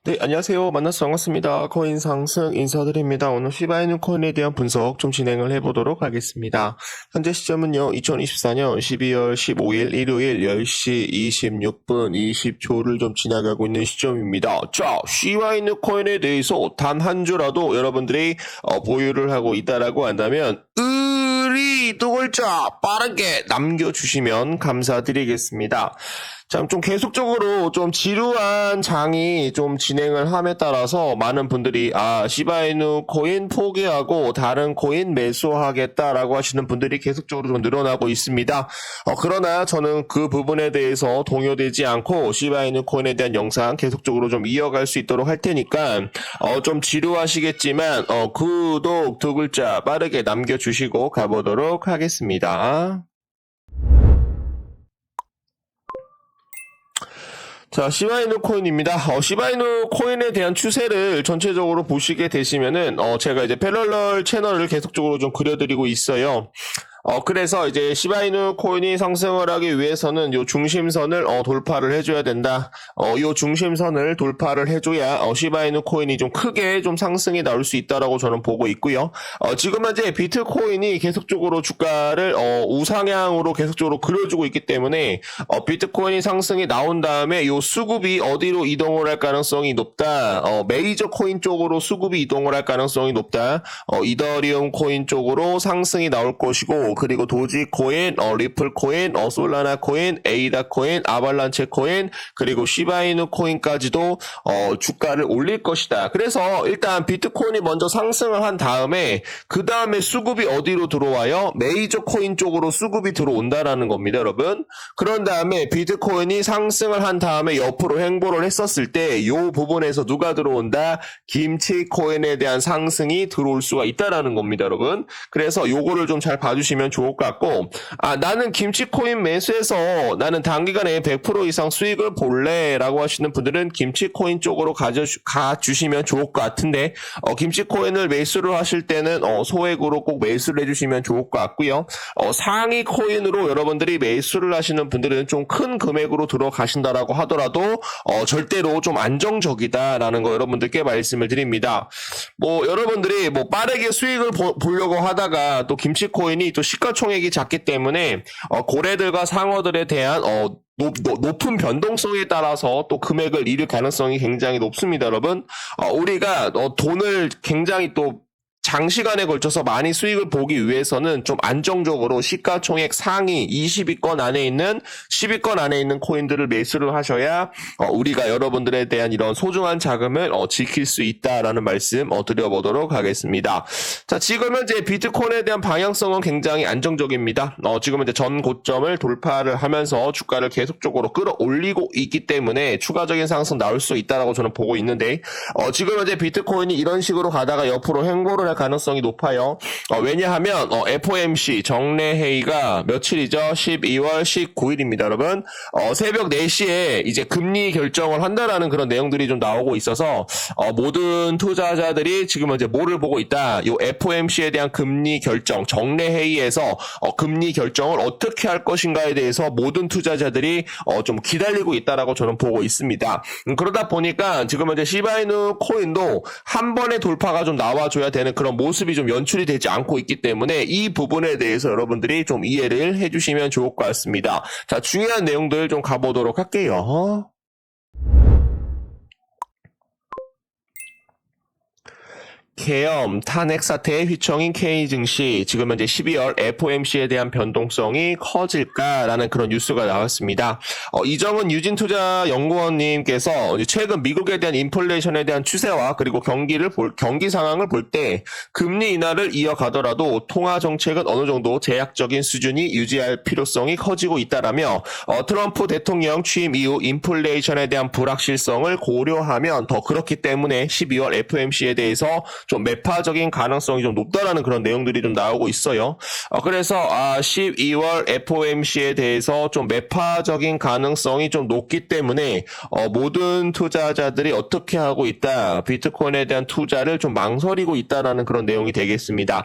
네, 안녕하세요. 만나서 반갑습니다. 코인 상승 인사드립니다. 오늘 시바이누 코인에 대한 분석 좀 진행을 해보도록 하겠습니다. 현재 시점은요, 2024년 12월 15일 일요일 10시 26분 20초를 좀 지나가고 있는 시점입니다. 자, 시바이누 코인에 대해서 단 한 주라도 여러분들이 보유를 하고 있다라고 한다면 두 글자 빠르게 남겨주시면 감사드리겠습니다. 참 좀 계속적으로 좀 지루한 장이 좀 진행을 함에 따라서 많은 분들이 시바이누 코인 포기하고 다른 코인 매수하겠다라고 하시는 분들이 계속적으로 좀 늘어나고 있습니다. 그러나 저는 그 부분에 대해서 동요되지 않고 시바이누 코인에 대한 영상 계속적으로 좀 이어갈 수 있도록 할 테니까 좀 지루하시겠지만 구독 두 글자 빠르게 남겨주시고 가보도록 하겠습니다. 자, 시바이누 코인입니다. 시바이누 코인에 대한 추세를 전체적으로 보시게 되시면은, 제가 이제 패럴럴 채널을 계속적으로 좀 그려드리고 있어요. 그래서 이제 시바이누 코인이 상승을 하기 위해서는 요 중심선을 돌파를 해줘야 된다. 요 중심선을 돌파를 해줘야 시바이누 코인이 좀 크게 좀 상승이 나올 수 있다라고 저는 보고 있고요. 지금 현재 비트코인이 계속적으로 주가를 우상향으로 계속적으로 그려주고 있기 때문에 비트코인이 상승이 나온 다음에 요 수급이 어디로 이동을 할 가능성이 높다. 메이저 코인 쪽으로 수급이 이동을 할 가능성이 높다. 이더리움 코인 쪽으로 상승이 나올 것이고, 그리고 도지코인, 리플코인, 솔라나 코인, 에이다 코인, 아발란체 코인, 그리고 시바이누 코인까지도 주가를 올릴 것이다. 그래서 일단 비트코인이 먼저 상승을 한 다음에 그 다음에 수급이 어디로 들어와요? 메이저 코인 쪽으로 수급이 들어온다라는 겁니다, 여러분. 그런 다음에 비트코인이 상승을 한 다음에 옆으로 횡보를 했었을 때 이 부분에서 누가 들어온다? 김치 코인에 대한 상승이 들어올 수가 있다라는 겁니다, 여러분. 그래서 요거를 좀 잘 봐주시면 좋을 것 같고, 나는 김치코인 매수해서 나는 단기간에 100% 이상 수익을 볼래 라고 하시는 분들은 김치코인 쪽으로 가주시면 좋을 것 같은데, 김치코인을 매수를 하실 때는 소액으로 꼭 매수를 해주시면 좋을 것 같고요. 상위 코인으로 여러분들이 매수를 하시는 분들은 좀 큰 금액으로 들어가신다라고 하더라도 절대로 좀 안정적이다라는 거 여러분들께 말씀을 드립니다. 여러분들이 빠르게 수익을 보려고 하다가 또 김치코인이 또 시가총액이 작기 때문에 고래들과 상어들에 대한 높은 변동성에 따라서 또 금액을 잃을 가능성이 굉장히 높습니다, 여러분. 우리가 돈을 굉장히 또 장시간에 걸쳐서 많이 수익을 보기 위해서는 좀 안정적으로 시가총액 상위 20위권 안에 있는 10위권 안에 있는 코인들을 매수를 하셔야 우리가 여러분들에 대한 이런 소중한 자금을 지킬 수 있다라는 말씀 드려보도록 하겠습니다. 자, 지금 현재 비트코인에 대한 방향성은 굉장히 안정적입니다. 지금 현재 전 고점을 돌파를 하면서 주가를 계속적으로 끌어올리고 있기 때문에 추가적인 상승 나올 수 있다라고 저는 보고 있는데, 지금 현재 비트코인이 이런 식으로 가다가 옆으로 횡보를 할 가능성이 높아요. 왜냐하면 FOMC 정례회의가 며칠이죠? 12월 19일입니다, 여러분. 새벽 4시에 이제 금리 결정을 한다라는 그런 내용들이 좀 나오고 있어서 모든 투자자들이 지금 현재 뭐를 보고 있다? 요 FOMC에 대한 금리 결정, 정례회의에서 금리 결정을 어떻게 할 것인가에 대해서 모든 투자자들이 좀 기다리고 있다라고 저는 보고 있습니다. 그러다 보니까 지금 현재 시바이누 코인도 한 번의 돌파가 좀 나와줘야 되는 그런 모습이 좀 연출이 되지 않고 있기 때문에 이 부분에 대해서 여러분들이 좀 이해를 해주시면 좋을 것 같습니다. 자, 중요한 내용들 좀 가보도록 할게요. 계엄, 탄핵 사태의 휘청인 K 증시, 지금 현재 12월 FOMC에 대한 변동성이 커질까라는 그런 뉴스가 나왔습니다. 이정은 유진투자연구원님께서 최근 미국에 대한 인플레이션에 대한 추세와 그리고 경기 상황을 볼 때 금리 인하를 이어가더라도 통화 정책은 어느 정도 제약적인 수준이 유지할 필요성이 커지고 있다라며 트럼프 대통령 취임 이후 인플레이션에 대한 불확실성을 고려하면 더 그렇기 때문에 12월 FOMC에 대해서 좀 매파적인 가능성이 좀 높다라는 그런 내용들이 좀 나오고 있어요. 그래서 12월 FOMC에 대해서 좀 매파적인 가능성이 좀 높기 때문에 모든 투자자들이 어떻게 하고 있다, 비트코인에 대한 투자를 좀 망설이고 있다라는 그런 내용이 되겠습니다.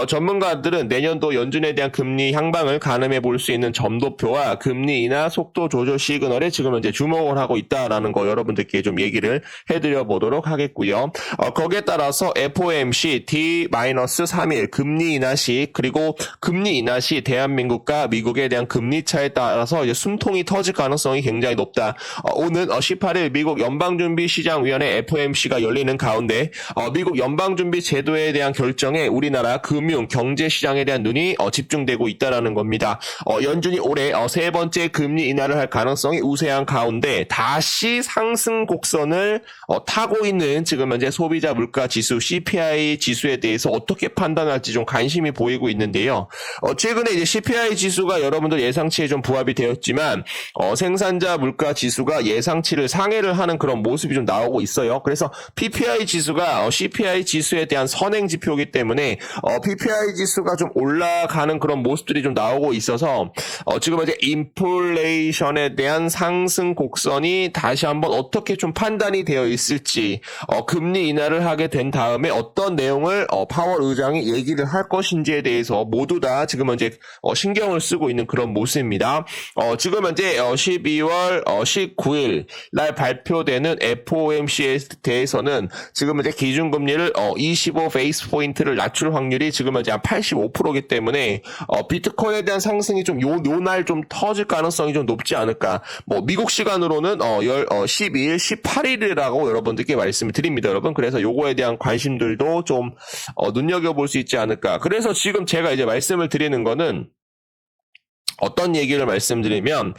전문가들은 내년도 연준에 대한 금리 향방을 가늠해 볼 수 있는 점도표와 금리 인하 속도 조절 시그널에 지금 현재 주목을 하고 있다라는 거 여러분들께 좀 얘기를 해드려 보도록 하겠고요. 거기에 따라서 FOMC D-3일 금리 인하 시, 그리고 금리 인하 시 대한민국과 미국에 대한 금리 차에 따라서 이제 숨통이 터질 가능성이 굉장히 높다. 오는 18일 미국 연방준비시장위원회 FOMC가 열리는 가운데 미국 연방준비 제도에 대한 결정에 우리나라 금융 경제시장에 대한 눈이 집중되고 있다라는 겁니다. 연준이 올해 세 번째 금리 인하를 할 가능성이 우세한 가운데 다시 상승 곡선을 타고 있는 지금 현재 소비자 물가 지수 CPI 지수에 대해서 어떻게 판단할지 좀 관심이 보이고 있는데요. 최근에 이제 CPI 지수가 여러분들 예상치에 좀 부합이 되었지만 생산자 물가 지수가 예상치를 상회를 하는 그런 모습이 좀 나오고 있어요. 그래서 PPI 지수가 CPI 지수에 대한 선행 지표이기 때문에 PPI 지수가 좀 올라가는 그런 모습들이 좀 나오고 있어서 지금 현재 인플레이션에 대한 상승 곡선이 다시 한번 어떻게 좀 판단이 되어 있을지, 금리 인하를 하게 된 다음에 어떤 내용을 파월 의장이 얘기를 할 것인지에 대해서 모두 다 지금 현재 신경을 쓰고 있는 그런 모습입니다. 지금 현재 12월 19일 날 발표되는 FOMC에 대해서는 지금 현재 기준금리를 25 베이스 포인트를 낮출 확률이 지금 현재 한 85%이기 때문에 비트코인에 대한 상승이 좀 요 날 좀 터질 가능성이 좀 높지 않을까. 미국 시간으로는 12일, 18일이라고 여러분들께 말씀을 드립니다, 여러분. 그래서 요거에 대한 관심들도 좀 눈여겨볼 수 있지 않을까. 그래서 지금 제가 이제 말씀을 드리는 거는 어떤 얘기를 말씀드리면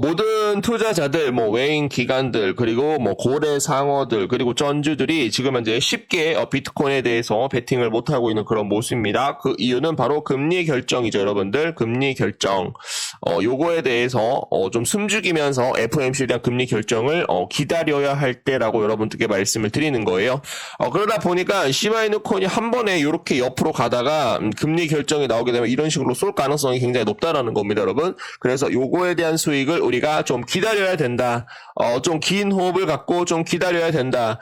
모든 투자자들, 외인 기관들, 그리고 고래 상어들, 그리고 전주들이 지금 현재 쉽게 비트코인에 대해서 베팅을 못하고 있는 그런 모습입니다. 그 이유는 바로 금리 결정이죠, 여러분들. 금리 결정. 요거에 대해서 좀 숨죽이면서 FOMC에 대한 금리 결정을 기다려야 할 때라고 여러분들께 말씀을 드리는 거예요. 그러다 보니까 시바이누 코인이 한 번에 이렇게 옆으로 가다가 금리 결정이 나오게 되면 이런 식으로 쏠 가능성이 굉장히 높다라는 겁니다, 여러분. 그래서 요거에 대한 수익을 우리가 좀 기다려야 된다. 좀 긴 호흡을 갖고 좀 기다려야 된다.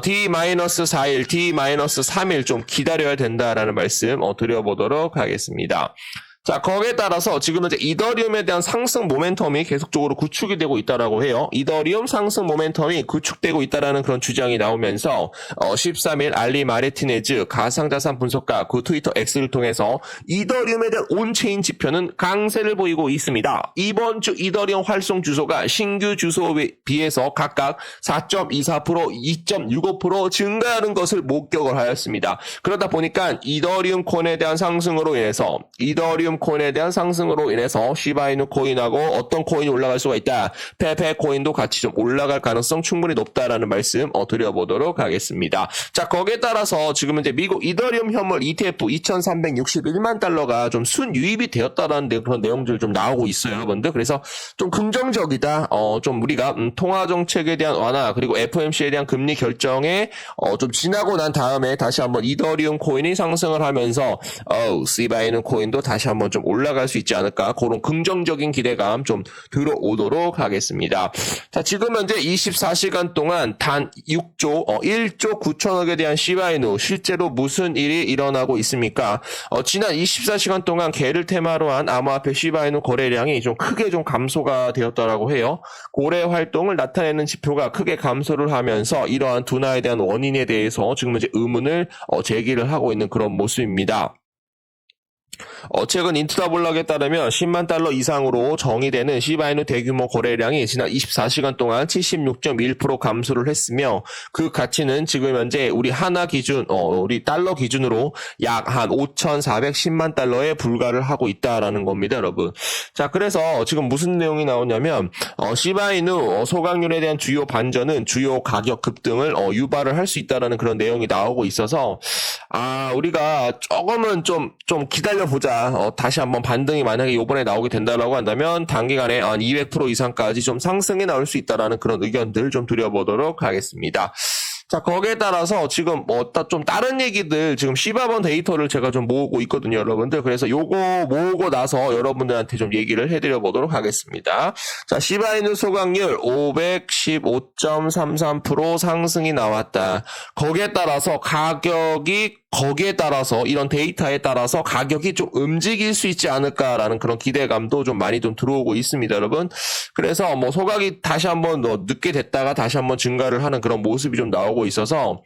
D-4일, D-3일 좀 기다려야 된다라는 말씀 드려보도록 하겠습니다. 자, 거기에 따라서 지금 현재 이더리움에 대한 상승 모멘텀이 계속적으로 구축이 되고 있다라고 해요. 이더리움 상승 모멘텀이 구축되고 있다라는 그런 주장이 나오면서 13일 알리 마르티네즈 가상자산 분석가 그 트위터 X를 통해서 이더리움에 대한 온체인 지표는 강세를 보이고 있습니다. 이번 주 이더리움 활성 주소가 신규 주소에 비해서 각각 4.24%, 2.65% 증가하는 것을 목격을 하였습니다. 그러다 보니까 이더리움 코인에 대한 상승으로 인해서 코인에 대한 상승으로 인해서 시바이누 코인하고 어떤 코인이 올라갈 수가 있다. 페페 코인도 같이 좀 올라갈 가능성 충분히 높다라는 말씀 드려보도록 하겠습니다. 자, 거기에 따라서 지금 이제 미국 이더리움 현물 ETF 2,361만 달러가 좀 순유입이 되었다라는 그런 내용들 좀 나오고 있어요, 여러분들. 그래서 좀 긍정적이다. 좀 우리가 통화 정책에 대한 완화, 그리고 FOMC에 대한 금리 결정에 좀 지나고 난 다음에 다시 한번 이더리움 코인이 상승을 하면서 시바이누 코인도 다시 한번 좀 올라갈 수 있지 않을까, 그런 긍정적인 기대감 좀 들어오도록 하겠습니다. 자, 지금 현재 24시간 동안 단 1조 9천억에 대한 시바이누 실제로 무슨 일이 일어나고 있습니까? 지난 24시간 동안 개를 테마로 한 암호화폐 시바이누 거래량이 좀 크게 좀 감소가 되었다라고 해요. 고래 활동을 나타내는 지표가 크게 감소를 하면서 이러한 둔화에 대한 원인에 대해서 지금 현재 의문을 제기를 하고 있는 그런 모습입니다. 최근 인투더블럭에 따르면 10만 달러 이상으로 정의되는 시바이누 대규모 거래량이 지난 24시간 동안 76.1% 감소를 했으며 그 가치는 지금 현재 우리 하나 기준, 우리 달러 기준으로 약 한 5,410만 달러에 불과를 하고 있다라는 겁니다, 여러분. 자, 그래서 지금 무슨 내용이 나오냐면 시바이누 소각률에 대한 주요 반전은 주요 가격 급등을 유발을 할 수 있다라는 그런 내용이 나오고 있어서 우리가 조금은 좀 기다려보자. 다시 한번 반등이 만약에 이번에 나오게 된다라고 한다면 단기간에 한 200% 이상까지 좀 상승이 나올 수 있다라는 그런 의견들 좀 드려보도록 하겠습니다. 자, 거기에 따라서 지금 좀 다른 얘기들 지금 시바번 데이터를 제가 좀 모으고 있거든요, 여러분들. 그래서 요거 모으고 나서 여러분들한테 좀 얘기를 해드려 보도록 하겠습니다. 자, 시바이누 소각률 515.33% 상승이 나왔다. 거기에 따라서 거기에 따라서 이런 데이터에 따라서 가격이 좀 움직일 수 있지 않을까라는 그런 기대감도 좀 많이 좀 들어오고 있습니다, 여러분. 그래서 뭐 소각이 다시 한번 늦게 됐다가 다시 한번 증가를 하는 그런 모습이 좀 나오고 있어서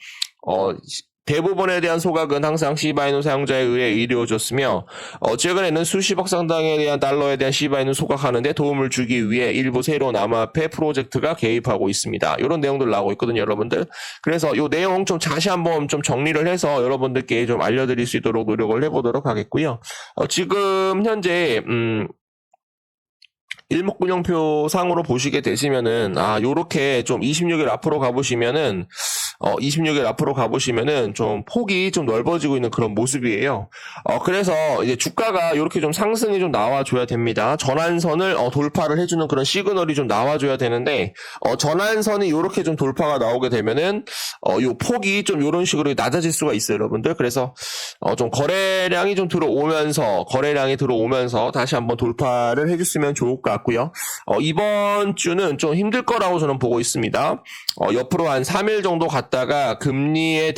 대부분에 대한 소각은 항상 시바이누 사용자에 의해 이루어졌으며 최근에는 수십억 상당에 대한 달러에 대한 시바이누 소각하는데 도움을 주기 위해 일부 새로운 암호화폐 프로젝트가 개입하고 있습니다. 이런 내용들 나오고 있거든요, 여러분들. 그래서 이 내용 좀 다시 한번 좀 정리를 해서 여러분들께 좀 알려드릴 수 있도록 노력을 해보도록 하겠고요. 지금 현재 일목균형표 상으로 보시게 되시면은 요렇게 좀 26일 앞으로 가보시면은 26일 앞으로 가보시면은 좀 폭이 좀 넓어지고 있는 그런 모습이에요. 그래서 이제 주가가 이렇게 좀 상승이 좀 나와줘야 됩니다. 전환선을 돌파를 해주는 그런 시그널이 좀 나와줘야 되는데 전환선이 이렇게 좀 돌파가 나오게 되면은 요 폭이 좀 이런 식으로 낮아질 수가 있어요, 여러분들. 그래서 좀 거래량이 들어오면서 다시 한번 돌파를 해줬으면 좋을 것 같고요. 이번 주는 좀 힘들 거라고 저는 보고 있습니다. 옆으로 한 3일 정도 갔다가 금리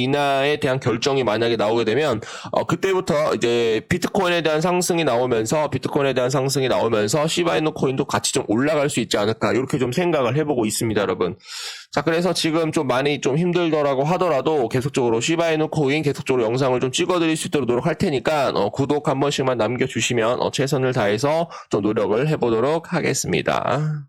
인하에 대한 결정이 만약에 나오게 되면 그때부터 이제 비트코인에 대한 상승이 나오면서 시바이누 코인도 같이 좀 올라갈 수 있지 않을까 이렇게 좀 생각을 해보고 있습니다, 여러분. 자, 그래서 지금 좀 많이 좀 힘들더라고 하더라도 계속적으로 시바이누 코인 계속적으로 영상을 좀 찍어드릴 수 있도록 노력할 테니까 구독 한 번씩만 남겨주시면 최선을 다해서 좀 노력을 해보도록 하겠습니다.